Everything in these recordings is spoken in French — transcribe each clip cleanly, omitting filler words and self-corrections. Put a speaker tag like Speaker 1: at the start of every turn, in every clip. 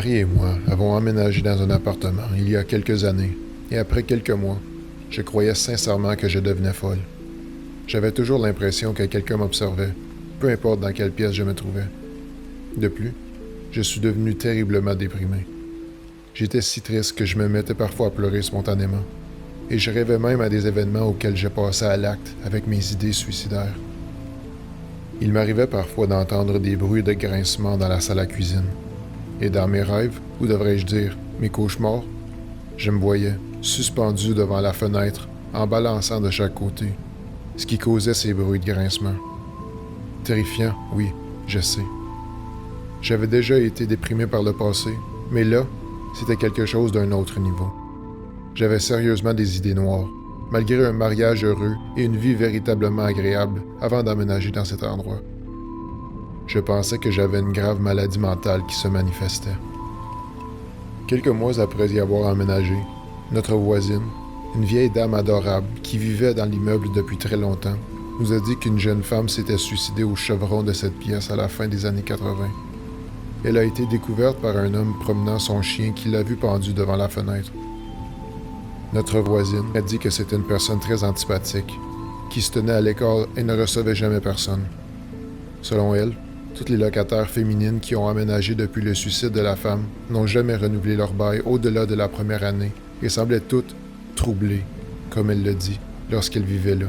Speaker 1: mari et moi avons emménagé dans un appartement il y a quelques années, et après quelques mois, je croyais sincèrement que je devenais folle. J'avais toujours l'impression que quelqu'un m'observait, peu importe dans quelle pièce je me trouvais. De plus, je suis devenu terriblement déprimé. J'étais si triste que je me mettais parfois à pleurer spontanément, et je rêvais même à des événements auxquels je passais à l'acte avec mes idées suicidaires. Il m'arrivait parfois d'entendre des bruits de grincement dans la salle à cuisine. Et dans mes rêves, ou devrais-je dire, mes cauchemars, je me voyais, suspendu devant la fenêtre, en balançant de chaque côté, ce qui causait ces bruits de grincement. Terrifiant, oui, je sais. J'avais déjà été déprimé par le passé, mais là, c'était quelque chose d'un autre niveau. J'avais sérieusement des idées noires, malgré un mariage heureux et une vie véritablement agréable avant d'emménager dans cet endroit. Je pensais que j'avais une grave maladie mentale qui se manifestait. Quelques mois après y avoir emménagé, notre voisine, une vieille dame adorable qui vivait dans l'immeuble depuis très longtemps, nous a dit qu'une jeune femme s'était suicidée au chevron de cette pièce à la fin des années 80. Elle a été découverte par un homme promenant son chien qui l'a vue pendue devant la fenêtre. Notre voisine a dit que c'était une personne très antipathique, qui se tenait à l'écart et ne recevait jamais personne. Selon elle, toutes les locataires féminines qui ont emménagé depuis le suicide de la femme n'ont jamais renouvelé leur bail au-delà de la première année et semblaient toutes troublées, comme elle le dit, lorsqu'elle vivait là.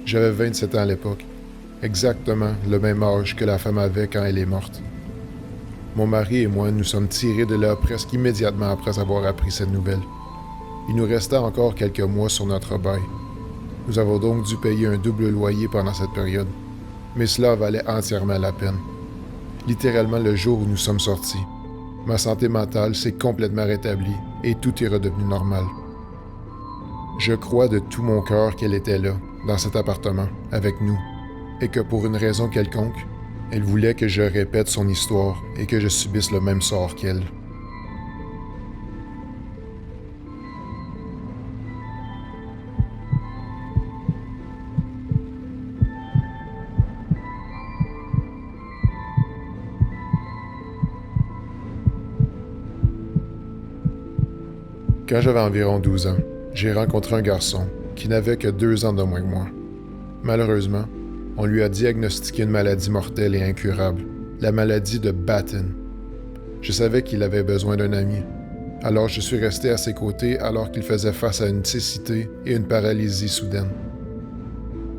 Speaker 1: J'avais 27 ans à l'époque, exactement le même âge que la femme avait quand elle est morte. Mon mari et moi nous sommes tirés de là presque immédiatement après avoir appris cette nouvelle. Il nous restait encore quelques mois sur notre bail. Nous avons donc dû payer un double loyer pendant cette période. Mais cela valait entièrement la peine. Littéralement le jour où nous sommes sortis, ma santé mentale s'est complètement rétablie et tout est redevenu normal. Je crois de tout mon cœur qu'elle était là, dans cet appartement, avec nous, et que pour une raison quelconque, elle voulait que je répète son histoire et que je subisse le même sort qu'elle. Quand j'avais environ 12 ans, j'ai rencontré un garçon qui n'avait que 2 ans de moins que moi. Malheureusement, on lui a diagnostiqué une maladie mortelle et incurable, la maladie de Batten. Je savais qu'il avait besoin d'un ami, alors je suis resté à ses côtés alors qu'il faisait face à une cécité et une paralysie soudaine.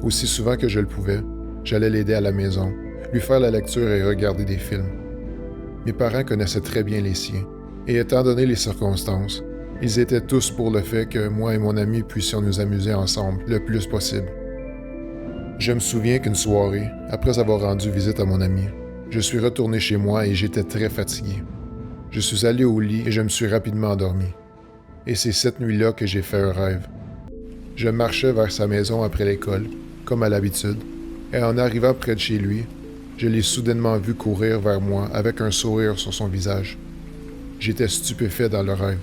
Speaker 1: Aussi souvent que je le pouvais, j'allais l'aider à la maison, lui faire la lecture et regarder des films. Mes parents connaissaient très bien les siens, et étant donné les circonstances, ils étaient tous pour le fait que moi et mon ami puissions nous amuser ensemble le plus possible. Je me souviens qu'une soirée, après avoir rendu visite à mon ami, je suis retourné chez moi et j'étais très fatigué. Je suis allé au lit et je me suis rapidement endormi. Et c'est cette nuit-là que j'ai fait un rêve. Je marchais vers sa maison après l'école, comme à l'habitude, et en arrivant près de chez lui, je l'ai soudainement vu courir vers moi avec un sourire sur son visage. J'étais stupéfait dans le rêve.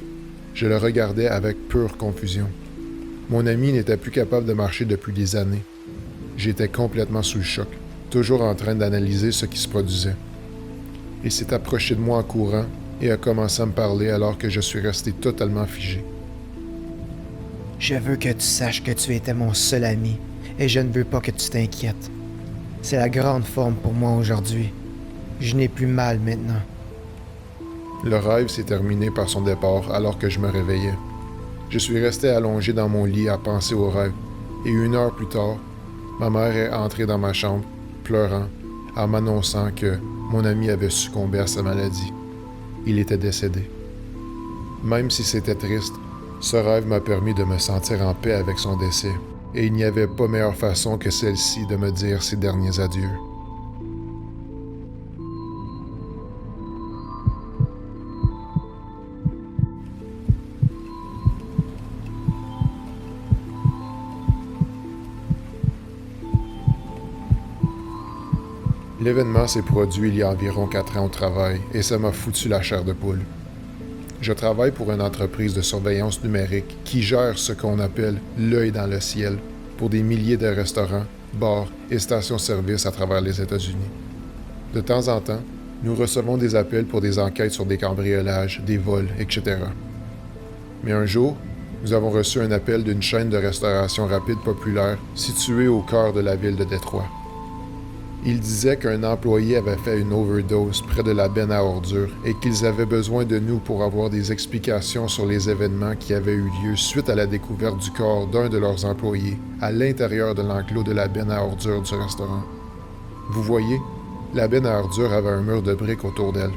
Speaker 1: Je le regardais avec pure confusion. Mon ami n'était plus capable de marcher depuis des années. J'étais complètement sous le choc, toujours en train d'analyser ce qui se produisait. Il s'est approché de moi en courant et a commencé à me parler alors que je suis resté totalement figé.
Speaker 2: Je veux que tu saches que tu étais mon seul ami et je ne veux pas que tu t'inquiètes. C'est la grande forme pour moi aujourd'hui. Je n'ai plus mal maintenant.
Speaker 1: Le rêve s'est terminé par son départ alors que je me réveillais. Je suis resté allongé dans mon lit à penser au rêve, et 1 heure plus tard, ma mère est entrée dans ma chambre, pleurant, en m'annonçant que mon ami avait succombé à sa maladie. Il était décédé. Même si c'était triste, ce rêve m'a permis de me sentir en paix avec son décès, et il n'y avait pas meilleure façon que celle-ci de me dire ses derniers adieux. L'événement s'est produit il y a environ 4 ans au travail et ça m'a foutu la chair de poule. Je travaille pour une entreprise de surveillance numérique qui gère ce qu'on appelle l'œil dans le ciel pour des milliers de restaurants, bars et stations-service à travers les États-Unis. De temps en temps, Nous recevons des appels pour des enquêtes sur des cambriolages, des vols, etc. Mais un jour, nous avons reçu un appel d'une chaîne de restauration rapide populaire située au cœur de la ville de Détroit. Il disait qu'un employé avait fait une overdose près de la benne à ordures et qu'ils avaient besoin de nous pour avoir des explications sur les événements qui avaient eu lieu suite à la découverte du corps d'un de leurs employés à l'intérieur de l'enclos de la benne à ordures du restaurant. Vous voyez, la benne à ordures avait un mur de briques autour d'elle.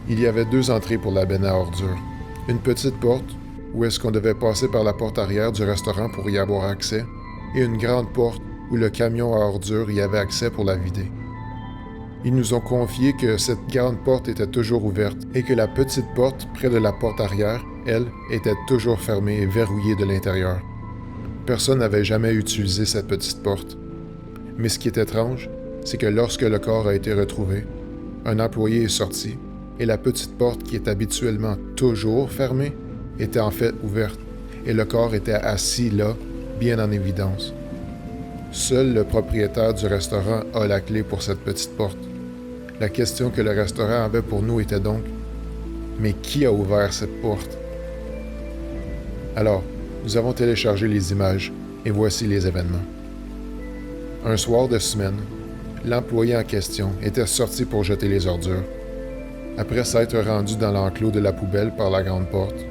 Speaker 1: Il y avait 2 entrées pour la benne à ordures. Une petite porte, où est-ce qu'on devait passer par la porte arrière du restaurant pour y avoir accès, et une grande porte où le camion à ordures y avait accès pour la vider. Ils nous ont confié que cette grande porte était toujours ouverte et que la petite porte près de la porte arrière, elle, était toujours fermée et verrouillée de l'intérieur. Personne n'avait jamais utilisé cette petite porte. Mais ce qui est étrange, c'est que lorsque le corps a été retrouvé, un employé est sorti et la petite porte qui est habituellement toujours fermée était en fait ouverte et le corps était assis là, bien en évidence. Seul le propriétaire du restaurant a la clé pour cette petite porte. La question que le restaurant avait pour nous était donc « Mais qui a ouvert cette porte? » Alors, nous avons téléchargé les images et voici les événements. Un soir de semaine, l'employé en question était sorti pour jeter les ordures. Après s'être rendu dans l'enclos de la poubelle par la grande porte,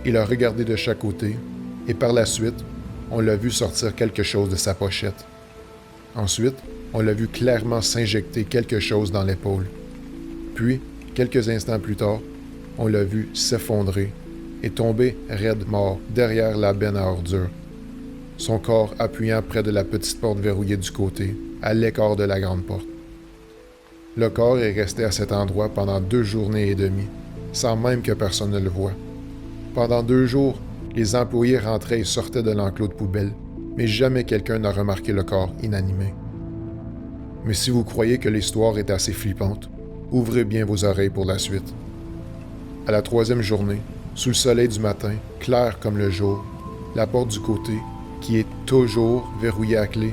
Speaker 1: il a regardé de chaque côté et par la suite, on l'a vu sortir quelque chose de sa pochette. Ensuite, on l'a vu clairement s'injecter quelque chose dans l'épaule. Puis, quelques instants plus tard, on l'a vu s'effondrer et tomber raide mort derrière la benne à ordures, son corps appuyant près de la petite porte verrouillée du côté, à l'écart de la grande porte. Le corps est resté à cet endroit pendant 2 journées et demie, sans même que personne ne le voie. Pendant 2 jours, les employés rentraient et sortaient de l'enclos de poubelle, mais jamais quelqu'un n'a remarqué le corps inanimé. Mais si vous croyez que l'histoire est assez flippante, ouvrez bien vos oreilles pour la suite. À la 3e journée, sous le soleil du matin, clair comme le jour, la porte du côté, qui est toujours verrouillée à clé,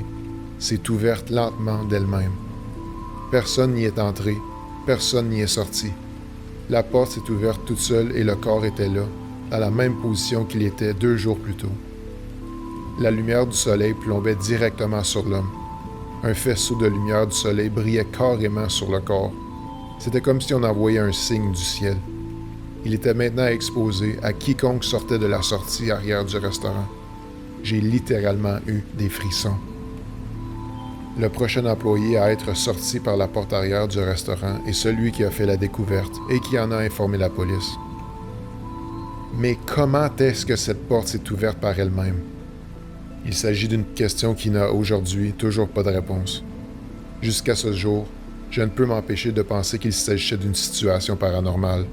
Speaker 1: s'est ouverte lentement d'elle-même. Personne n'y est entré, personne n'y est sorti. La porte s'est ouverte toute seule et le corps était là, dans la même position qu'il était 2 jours plus tôt. La lumière du soleil plombait directement sur l'homme. Un faisceau de lumière du soleil brillait carrément sur le corps. C'était comme si on envoyait un signe du ciel. Il était maintenant exposé à quiconque sortait de la sortie arrière du restaurant. J'ai littéralement eu des frissons. Le prochain employé à être sorti par la porte arrière du restaurant est celui qui a fait la découverte et qui en a informé la police. Mais comment est-ce que cette porte s'est ouverte par elle-même? Il s'agit d'une question qui n'a aujourd'hui toujours pas de réponse. Jusqu'à ce jour, je ne peux m'empêcher de penser qu'il s'agissait d'une situation paranormale.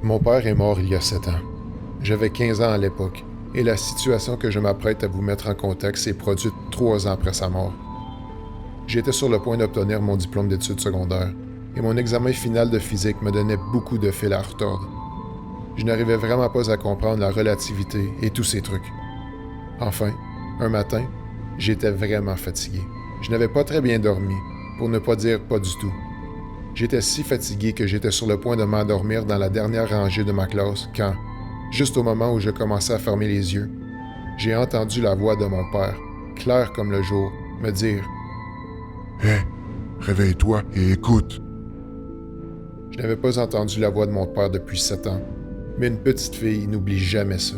Speaker 1: Mon père est mort il y a 7 ans. J'avais 15 ans à l'époque, et la situation que je m'apprête à vous mettre en contexte s'est produite 3 ans après sa mort. J'étais sur le point d'obtenir mon diplôme d'études secondaires, et mon examen final de physique me donnait beaucoup de fil à retordre. Je n'arrivais vraiment pas à comprendre la relativité et tous ces trucs. Enfin, un matin, j'étais vraiment fatigué. Je n'avais pas très bien dormi, pour ne pas dire pas du tout. J'étais si fatigué que j'étais sur le point de m'endormir dans la dernière rangée de ma classe quand, juste au moment où je commençais à fermer les yeux, j'ai entendu la voix de mon père, claire comme le jour, me dire «
Speaker 3: Hé, réveille-toi et écoute. »
Speaker 1: Je n'avais pas entendu la voix de mon père depuis 7 ans, mais une petite fille n'oublie jamais ça.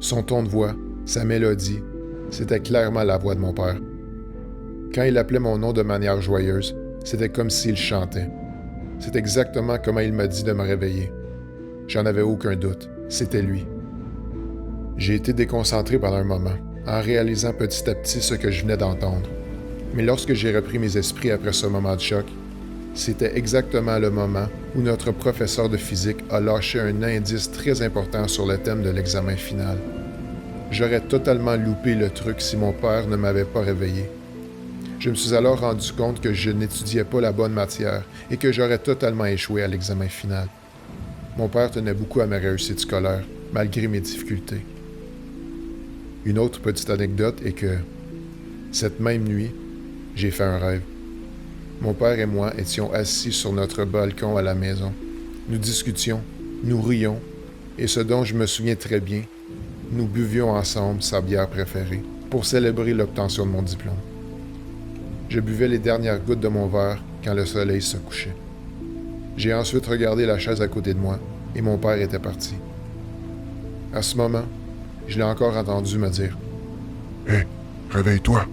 Speaker 1: Son ton de voix, sa mélodie, c'était clairement la voix de mon père. Quand il appelait mon nom de manière joyeuse, c'était comme s'il chantait. C'est exactement comment il m'a dit de me réveiller. J'en avais aucun doute. C'était lui. J'ai été déconcentré pendant un moment, en réalisant petit à petit ce que je venais d'entendre. Mais lorsque j'ai repris mes esprits après ce moment de choc, c'était exactement le moment où notre professeur de physique a lâché un indice très important sur le thème de l'examen final. J'aurais totalement loupé le truc si mon père ne m'avait pas réveillé. Je me suis alors rendu compte que je n'étudiais pas la bonne matière et que j'aurais totalement échoué à l'examen final. Mon père tenait beaucoup à ma réussite scolaire, malgré mes difficultés. Une autre petite anecdote est que, cette même nuit, j'ai fait un rêve. Mon père et moi étions assis sur notre balcon à la maison. Nous discutions, nous rions, et ce dont je me souviens très bien, nous buvions ensemble sa bière préférée pour célébrer l'obtention de mon diplôme. Je buvais les dernières gouttes de mon verre quand le soleil se couchait. J'ai ensuite regardé la chaise à côté de moi et mon père était parti. À ce moment, je l'ai encore entendu me dire
Speaker 3: « Hé, réveille-toi! »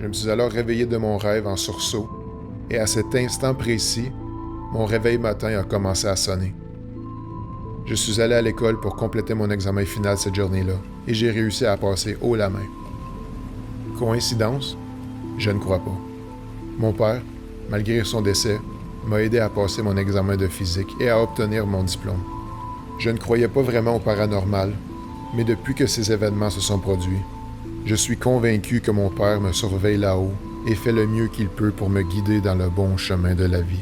Speaker 1: Je me suis alors réveillé de mon rêve en sursaut, et à cet instant précis, mon réveil matin a commencé à sonner. Je suis allé à l'école pour compléter mon examen final cette journée-là, et j'ai réussi à passer haut la main. Coïncidence? Je ne crois pas. Mon père, malgré son décès, m'a aidé à passer mon examen de physique et à obtenir mon diplôme. Je ne croyais pas vraiment au paranormal, mais depuis que ces événements se sont produits, je suis convaincu que mon père me surveille là-haut et fait le mieux qu'il peut pour me guider dans le bon chemin de la vie.